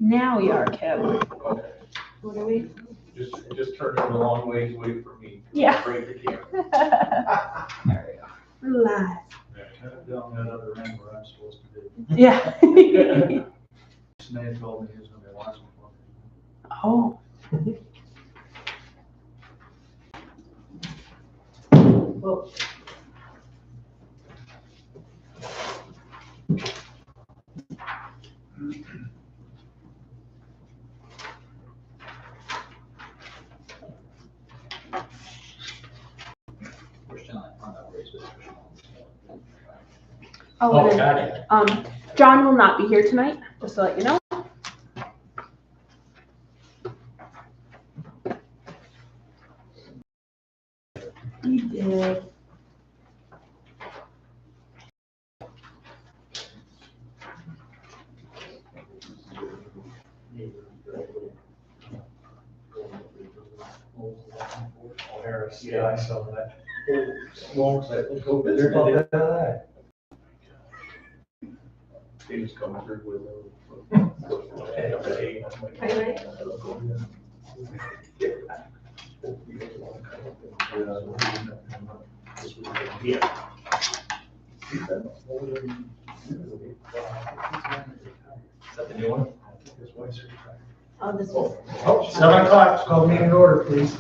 Now we are, Kim. Okay. What are we? Just turn it a long ways away from me. Yeah. Break the camera. There we go. We're live. Yeah, kind of down that other end where I'm supposed to be. Yeah. Snake told me he was gonna be watching for me. Oh. Well, Oh, and then, got it. John will not be here tonight, just to let you know. He did. Oh, Harris, yeah, I saw that. Smokes, let's go They're visit. about that. They just come through with Okay, okay. Are you ready? Yeah. Is that the new one? Oh, this was. Oh, 7 o'clock, let's call the meeting to order, please.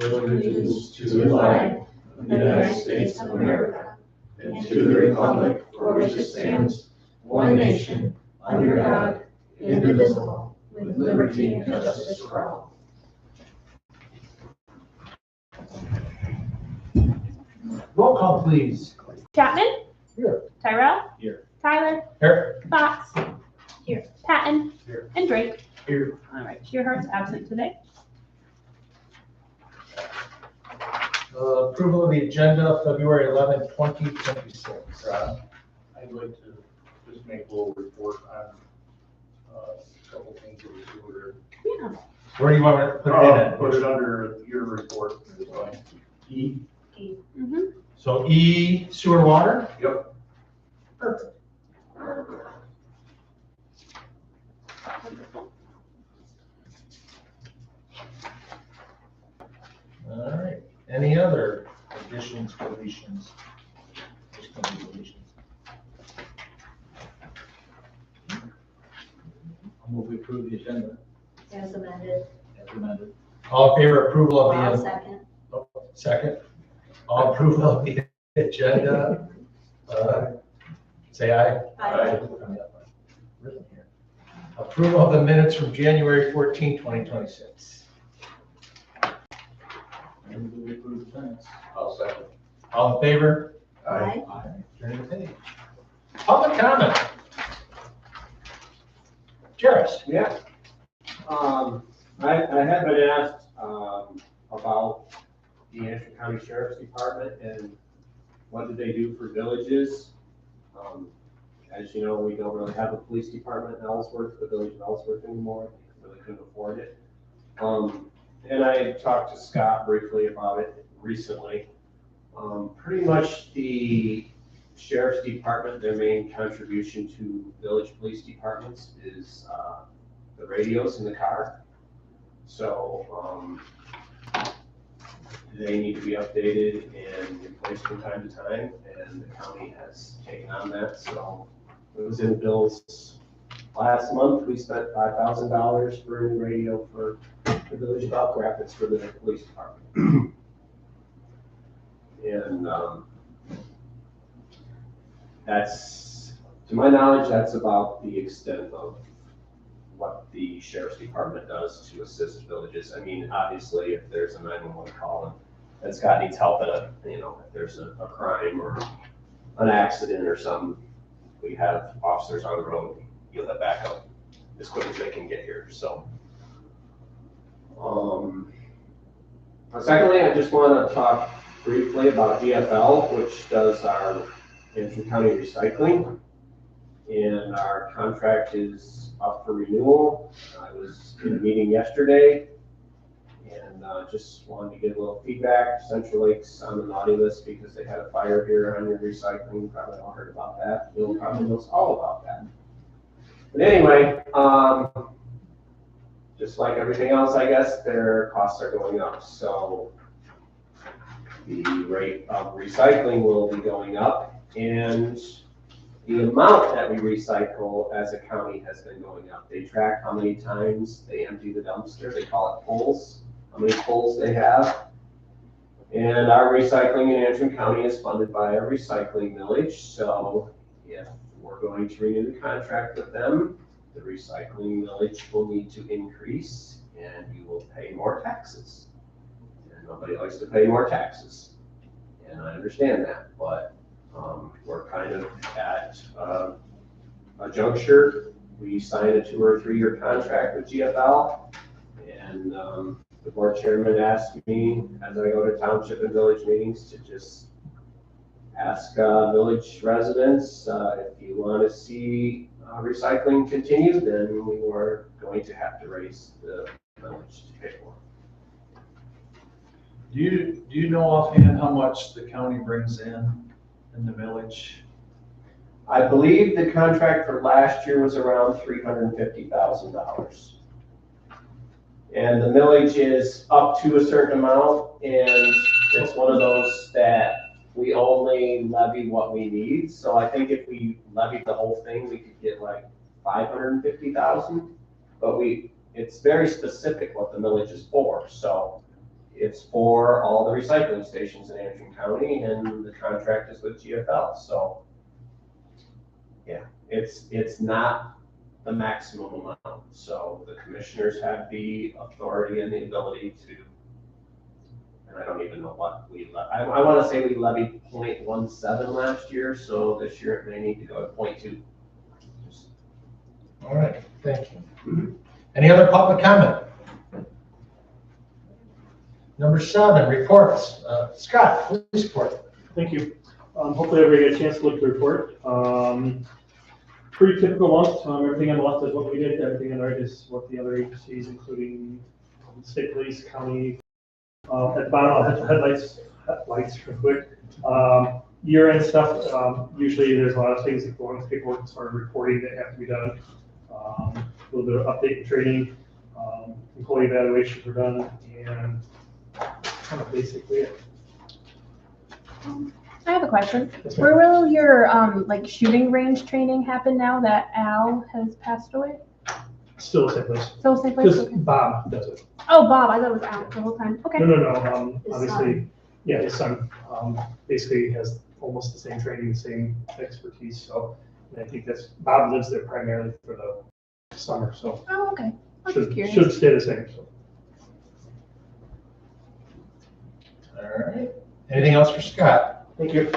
Allegiance to the flag of the United States of America and to the republic for which it stands, one nation, under God, indivisible, with liberty and justice for all. Roll call, please. Chapman? Here. Tyrell? Here. Tyler? Here. Fox? Here. Patton? Here. And Drake? Here. All right, Shearhart's absent today. Approval of the agenda, February 11th, 2026. I'd like to just make a little report on a couple things that we do here. Yeah. Where do you want to put it in? Put it under your report. It's fine. E. Mm-hmm. So E, sewer water? Yep. Perfect. All right, any other additions, deletions? Just gonna be deletions. I'll move we approve the agenda As amended. as amended. All in favor of approval of I'll the, second. second? All approval of the agenda? Say aye. Aye. Approval of the minutes from January 14, 2026. I move we approve the minutes. I'll second. All in favor? Aye. Turn the page. Public comment. Jairus. Yeah. I have been asked, about the Antrim County Sheriff's Department and what do they do for villages? As you know, we don't really have a police department in Ellsworth, the village of Ellsworth anymore, because really couldn't afford it. And I talked to Scott briefly about it recently. Pretty much the Sheriff's Department, their main contribution to village police departments is, the radios in the car. So, they need to be updated and replaced from time to time, and the county has taken on that, so it was in bills. Last month, we spent $5,000 for a new radio for the village of Elk Rapids for the police department. And, that's, to my knowledge, that's about the extent of what the sheriff's department does to assist villages. I mean, obviously, if there's a 911 call and Scott needs help at a, you know, if there's a crime or an accident or something, we have officers on the road, you'll have backup as quick as they can get here, so. Secondly, I just want to talk briefly about EFL, which does our Antrim County recycling. And our contract is up for renewal. I was in a meeting yesterday, and just wanted to get a little feedback. Central Lake's on the naughty list because they had a fire here on your recycling. You probably all heard about that. Bill probably knows all about that. But anyway, just like everything else, I guess, their costs are going up. So the rate of recycling will be going up, and the amount that we recycle as a county has been going up. They track how many times they empty the dumpster. They call it pulls, how many pulls they have. And our recycling in Antrim County is funded by a recycling millage. So if we're going to renew the contract with them, the recycling millage will need to increase, and you will pay more taxes. And nobody likes to pay more taxes, and I understand that, but we're kind of at a juncture. We signed a 2 or 3 year contract with GFL, and the board chairman asked me as I go to township and village meetings to just ask village residents if you want to see recycling continue, then we were going to have to raise the village to pay for. Do you know offhand how much the county brings in the village? I believe the contract for last year was around $350,000. And the millage is up to a certain amount, and it's one of those that we only levy what we need. So I think if we levied the whole thing, we could get like $550,000, but it's very specific what the millage is for. So it's for all the recycling stations in Antrim County, and the contract is with GFL. So yeah, it's not the maximum amount. So the commissioners have the authority and the ability to, and I don't even know what we I want to say we levied 0.17 last year. So this year it may need to go to 0.2. All right, thank you. Any other public comment? Number 7, reports. Scott, please report. Thank you. Hopefully everybody got a chance to look at the report. Pretty typical month. Everything on the left is what we did. Everything on the right is what the other agencies, including state police, county. At the bottom, I'll hit the headlights real quick. Year-end stuff. Usually there's a lot of things that go on with paperwork as far as reporting that have to be done. A little bit of update and training. Employee evaluations were done, and kind of basically it. I have a question. Yes, Where will your like shooting range training happen now that Al has passed away? Still the same place. So same place? Just Okay. Bob does it. Oh, Bob, I thought it was Al the whole time. Okay. No. His Obviously, yeah, his son basically has almost the same training, the same expertise. So and I think that's Bob lives there primarily for the summer. So Oh, okay. I'm just curious. should stay the same. So. All right. Anything else for Scott? Thank you.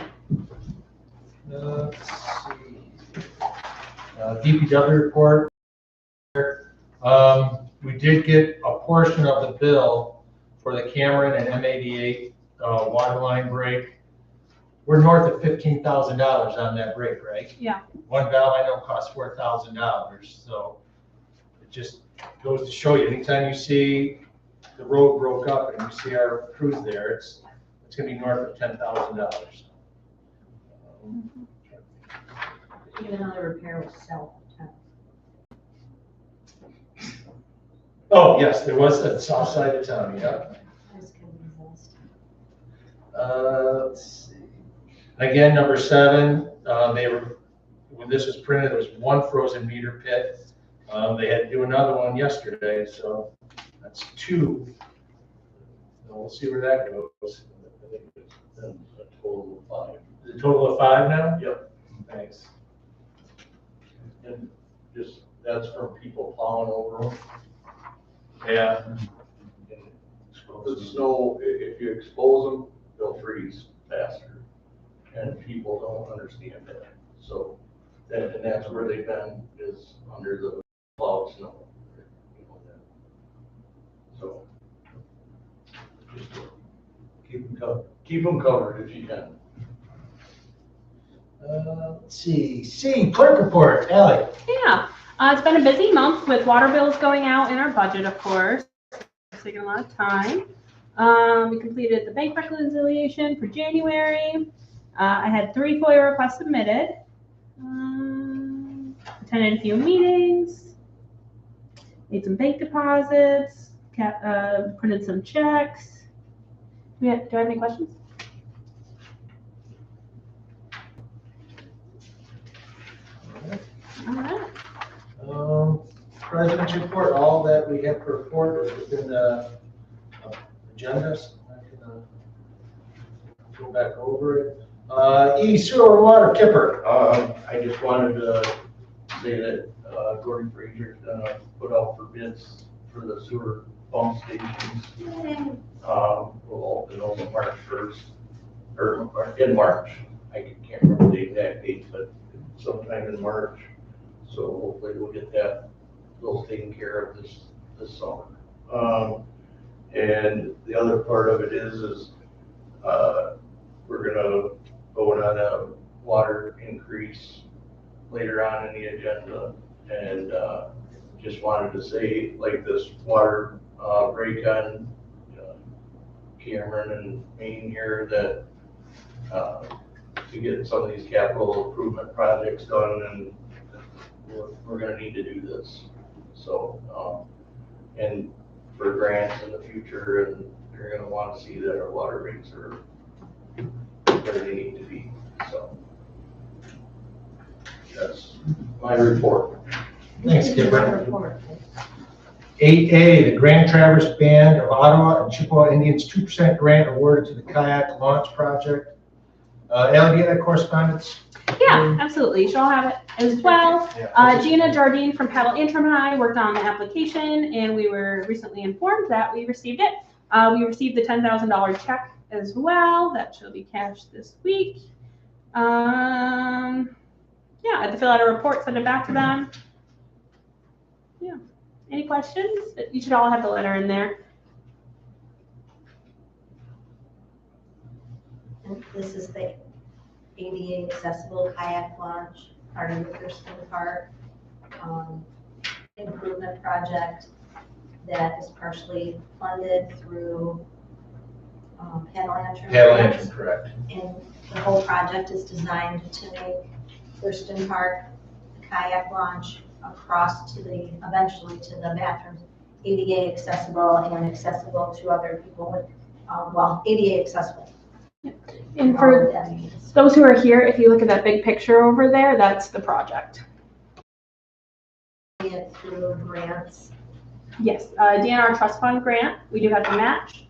Let's see. DPW report. We did get a portion of the bill for the Cameron and M88 water line break. We're north of $15,000 on that break, right? Yeah. One valve I know costs $4,000, so it just goes to show you, anytime you see the road broke up and you see our crews there, it's going to be north of $10,000. Even though the repair was self-done. Oh, yes, there was a south side of town, yeah. That's gonna be exhausting. Let's see. Again, number 7, when this was printed, there was 1 frozen meter pit. They had to do another one yesterday, so that's 2. And we'll see where that goes. I think it's been a total of 5. Is it a total of 5 now? Yep. Thanks. And just, that's from people plowing over them. Yeah. The snow, if you expose them, they'll freeze faster. And people don't understand that. So, and that's where they've been, is under the plowed snow. So, just keep them covered if you can. Let's see. Clerk report. Ally. Yeah. It's been a busy month with water bills going out in our budget, of course. It's taken a lot of time. We completed the bank reconciliation for January. I had 3 FOIA requests submitted. Attended a few meetings. Made some bank deposits. Printed some checks. Do I have any questions? All right. President's report, all that we have to report is within the agendas. I can go back over it. Sewer water, Kipper. I just wanted to say that Gordon Fraser is gonna put out for bids for the sewer pump stations. We'll open those on March 1st, or in March. I can't remember the exact date, but sometime in March. So hopefully we'll get those taken care of this summer. And the other part of it is we're gonna vote on a water increase later on in the agenda. And just wanted to say, like, this water break on Cameron and Maine here, that to get some of these capital improvement projects done, and we're gonna need to do this. So, and for grants in the future, and they're gonna want to see that our water rates are where they need to be. So that's my report. Thanks, Kipper. 8A, the Grand Traverse Band of Ottawa and Chippewa Indians 2% grant awarded to the kayak launch project. Ally, do you have that correspondence? Yeah, absolutely. She'll have it as well. Gina Jardine from Paddle Antrim and I worked on the application, and we were recently informed that we received it. We received the $10,000 check as well. That should be cashed this week. Yeah, I had to fill out a report, send it back to them. Yeah. Any questions? You should all have the letter in there. And this is the ADA accessible kayak launch, part of the Thurston Park improvement project that is partially funded through Paddle Antrim. Paddle Antrim, correct. And the whole project is designed to make Thurston Park kayak launch across to eventually to the bathrooms, ADA accessible and accessible to other people with, ADA accessible. And for those who are here, if you look at that big picture over there, that's the project. It through grants. Yes, DNR Trust Fund grant, we do have to match.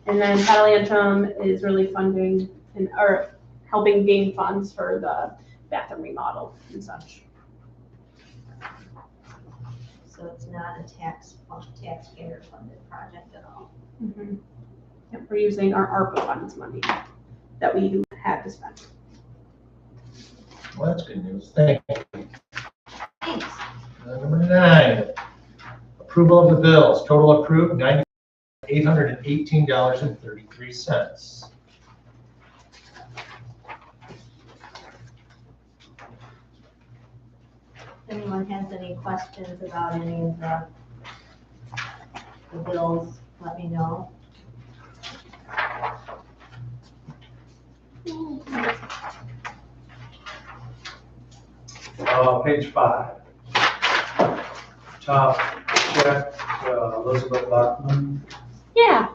And then Paddle Antrim is really funding or helping gain funds for the bathroom remodel and such. So it's not a taxpayer funded project at all. Mm-hmm. Yep, we're using our ARPA funds money that we have to spend. Well, that's good news. Thank you. Thanks. Number 9, approval of the bills. Total approved, $818.33. If anyone has any questions about any of the bills, let me know. Page 5. Top check, Elizabeth Bachman. Yeah.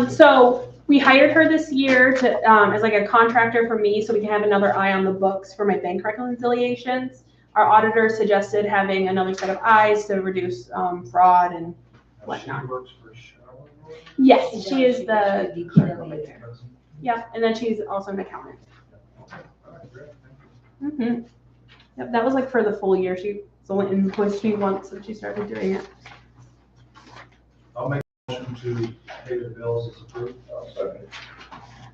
So we hired her this year to as like a contractor for me, so we can have another eye on the books for my bank reconciliations. Our auditor suggested having another set of eyes to reduce fraud and whatnot. She works for Charlotte. Yes, she is the, DPW. yeah, and then she's also an accountant. All right, great, thank you. Mm-hmm. Yep, that was like for the full year. She only invoiced me once since she started doing it. I'll make a motion to pay the bills as approved.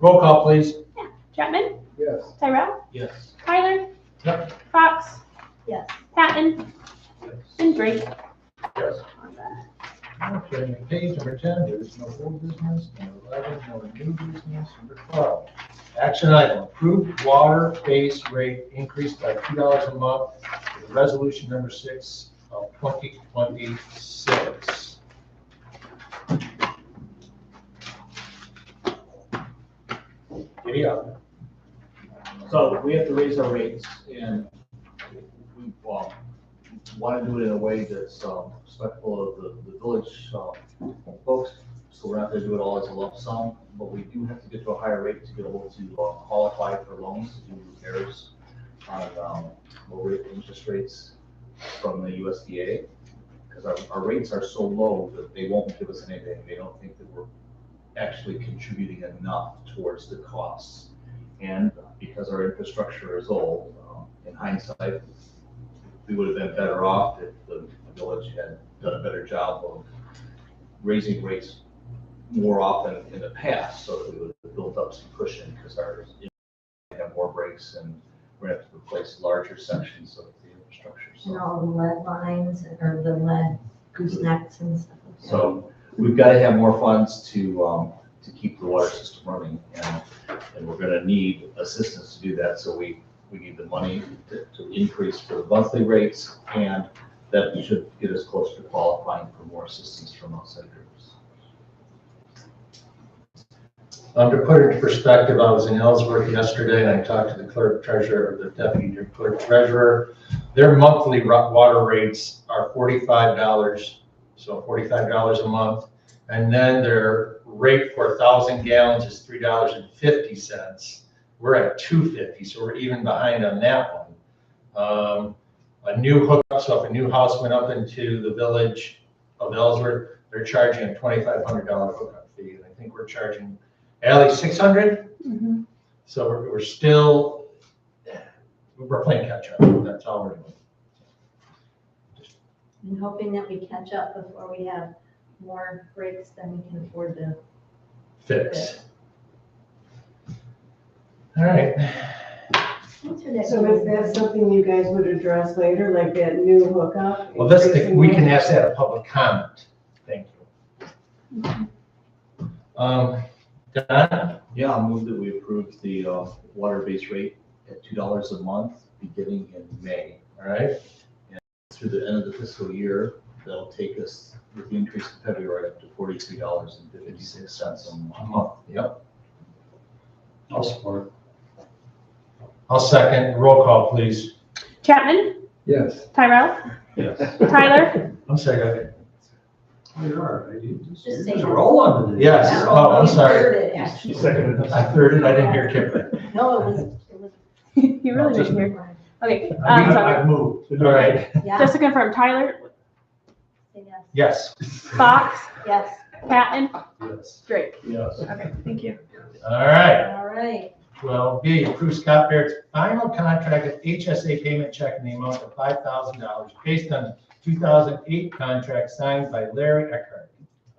Roll call, please. Chapman? Yes. Tyrell? Yes. Tyler? Yep. Fox? Yes. Patton? Yes. And Drake? Yes. Okay, page number 10, there's no old business. Number 11, no new business. Number 12, action item, approved water base rate increased by $2 a month with resolution number 6 of 2026. Leah. So we have to raise our rates and we, want to do it in a way that's respectful of the village folks. So we're not going to do it all as a lump sum, but we do have to get to a higher rate to be able to qualify for loans to do repairs on low rate interest rates from the USDA. Because our rates are so low that they won't give us anything. They don't think that we're actually contributing enough towards the costs. And because our infrastructure is old, in hindsight, we would have been better off if the village had done a better job of raising rates more often in the past, so that we would have built up some cushion, because ours have more breaks and we're going to have to replace larger sections of the infrastructure. And all the lead lines or the lead goosenecks and stuff like that. So we've got to have more funds to keep the water system running, and we're going to need assistance to do that. So we need the money to increase for the monthly rates, and that should get us closer to qualifying for more assistance from outside groups. To put it into perspective, I was in Ellsworth yesterday and I talked to the clerk treasurer, the deputy clerk treasurer. Their monthly water rates are $45, so $45 a month. And then their rate for 1,000 gallons is $3.50. We're at $2.50, so we're even behind on that one. A new hookup, so if a new house went up into the village of Ellsworth, they're charging a $2,500 hookup fee. And I think we're charging Allie, 600? Mhm. So we're still, we're playing catch up. That's all we're doing. And hoping that we catch up before we have more breaks than we can afford to Fix. All right. answer that. So is that something you guys would address later, like that new hookup? Well, this thing, we can ask that a public comment. Thank you. Don? Yeah, I'll move that we approve the water base rate at $2 a month beginning in May. All right. Through the end of the fiscal year, that'll take us, with the increase in February, up to $43.56 a month. Yep. I'll support. I'll second. Roll call, please. Chapman? Yes. Tyrell? Yes. Tyler? I'm sorry. You are, Just say There's a yes. roll on today. Yes. Oh, I'm You sorry. heard it, actually. Seconded. I heard it. I didn't hear Kipper. No, it was, You really didn't hear. Okay, I've moved. All right. yeah, just to confirm, Tyler, say yes. Yes. Fox, Yes, Patton, Yes. Drake. Yes. Okay, thank you. All right. all right. 12B, approve Scott Barrett's final contract of HSA payment check in the amount of $5,000 based on 2008 contract signed by Larry Eckhart.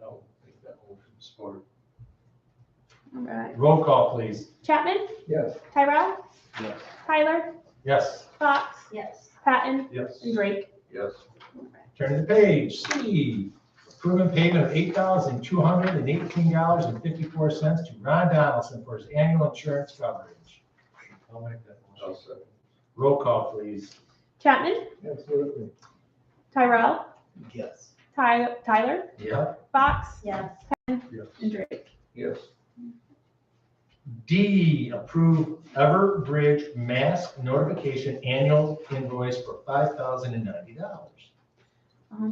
I'll make that motion. Support. All right. Roll call, please. Chapman, Yes. Tyrell, Yes. Tyler, Yes. Fox, Yes, Patton, Yes. and Drake. Yes. Turn the page. C, approving payment of $8,218.54 to Ron Donaldson for his annual insurance coverage. I'll make that I'll motion. second. Roll call, please. Chapman, Absolutely. Tyrell, Yes. Tyler, Yep. Fox, yes, and Yes. Drake. Yes. D, approve Everbridge mask notification annual invoice for $5,090.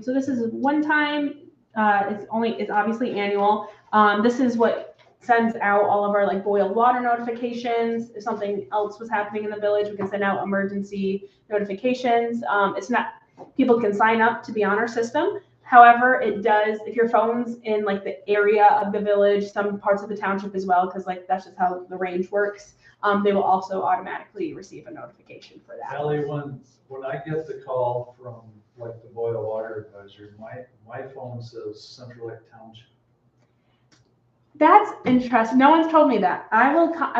So this is one time, it's obviously annual. This is what sends out all of our like boiled water notifications. If something else was happening in the village, we can send out emergency notifications. It's not, people can sign up to be on our system. However, it does, if your phone's in like the area of the village, some parts of the township as well, because like that's just how the range works, they will also automatically receive a notification for that. Ellie, when I get the call from like the Boyle Water Advisor, my phone says Central Lake Township. That's interesting. No one's told me that. I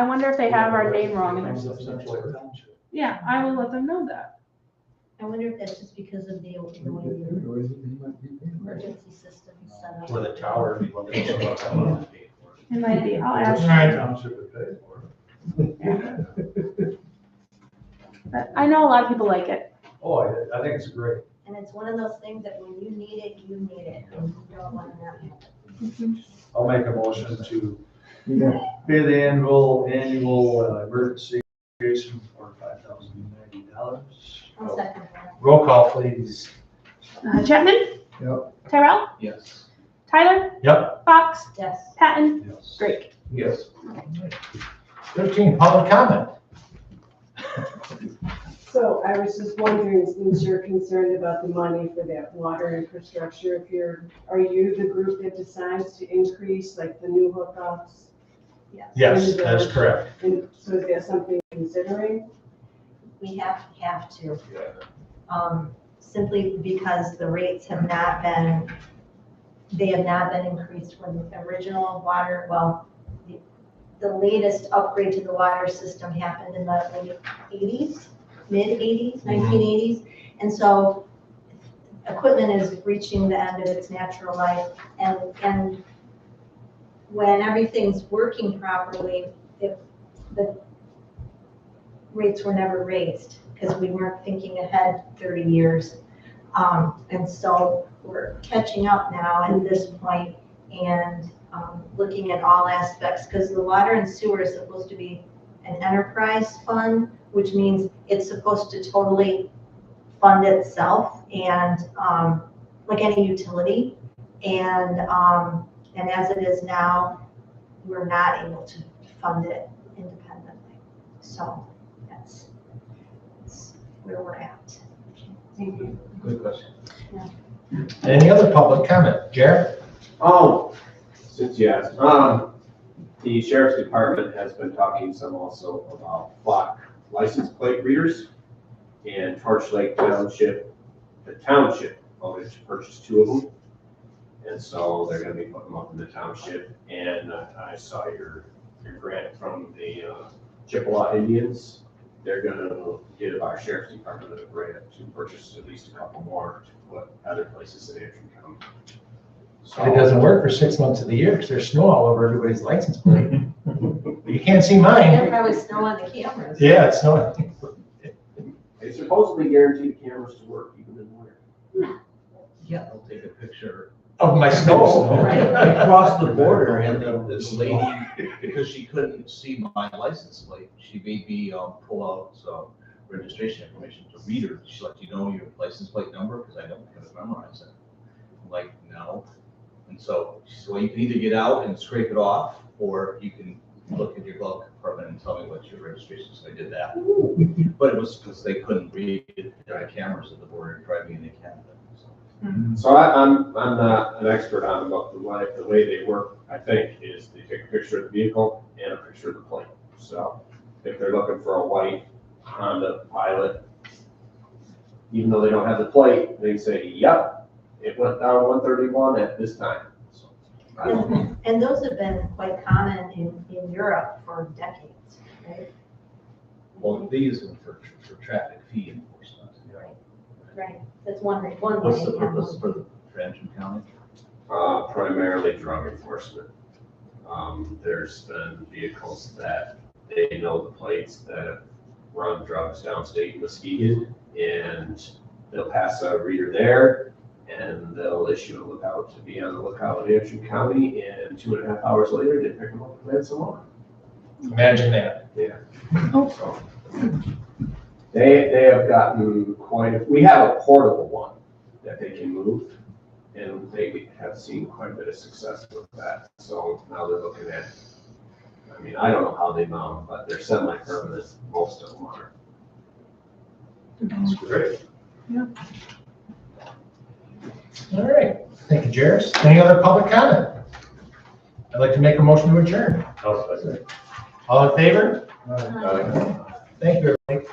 wonder if they have our name wrong in It their comes up system. Central Lake Township. Yeah, I will let them know that. I wonder if that's just because of the way the emergency system is set up. For the tower. It might be. I'll ask. All right. Township would pay for it. But I know a lot of people like it. Oh, I think it's great. And it's one of those things that when you need it, and you don't want to not have it. I'll make a motion to Pay the annual emergency for $5,090. I'll second that. Roll call, please. Chapman? Yep. Tyrell? Yes. Tyler? Yep. Fox? Yes. Patton? Yes. Drake? Yes. 13, public comment. So I was just wondering, since you're concerned about the money for that water infrastructure, are you the group that decides to increase like the new hookups? Yes, that's correct. And so is that something you're considering? We have to. Simply because the rates have not been increased when the original water, the latest upgrade to the water system happened in the late 80s, mid-80s, 1980s. And so equipment is reaching the end of its natural life. And when everything's working properly, if the rates were never raised because we weren't thinking ahead 30 years. And so we're catching up now at this point and looking at all aspects, because the water and sewer is supposed to be an enterprise fund, which means it's supposed to totally fund itself and like any utility. And as it is now, we're not able to fund it independently. So that's where we're at. Thank you. Good question. Any other public comment? Jared? Oh, since you asked, the sheriff's department has been talking some also about flock license plate readers, and Torch Lake Township, the township voted to purchase 2 of them. And so they're gonna be putting them up in the township, and I saw your grant from the Chippewa Indians. They're gonna give our sheriff's department a grant to purchase at least a couple more to put other places in Antrim County. So It doesn't work for 6 months of the year because there's snow all over everybody's license plate. You can't see There's mine. probably snow on the cameras. Yeah, it's snowing. They supposedly guarantee the cameras to work even in winter. Yeah, I'll take a picture. Of my snow. I crossed the border and this lady, because she couldn't see my license plate, she made me pull out some registration information to read her. She let you know your license plate number, because I don't have it memorized. I'm like, no. And so she said, well, you can either get out and scrape it off, or you can look at your glove compartment and tell me what your registration is. So I did that. But it was because they couldn't read the cameras at the border driving into Canada. So I'm not an expert on them, but the way they work, I think, is they take a picture of the vehicle and a picture of the plate. So if they're looking for a white Honda Pilot, even though they don't have the plate, they say, yep, it went down 131 at this time. So, I don't know. And those have been quite common in Europe for decades, right? Well, they use them for traffic fee enforcement. Right. That's one way. What's the purpose for Antrim County? Primarily drug enforcement. There's been vehicles that they know the plates that run drugs downstate in Muskegon, and they'll pass a reader there, and they'll issue a lookout to be on the lookout in Antrim County, and 2.5 hours later, they pick them up and add some more. Imagine that. Yeah. So, they have gotten we have a portable one that they can move, and they have seen quite a bit of success with that. So now they're looking at, I mean, I don't know how they mount, but they're semi-permanent, most of them are. That's great. All right. Thank you, Jared. Any other public comment? I'd like to make a motion to adjourn. All in favor? Thank you, everybody.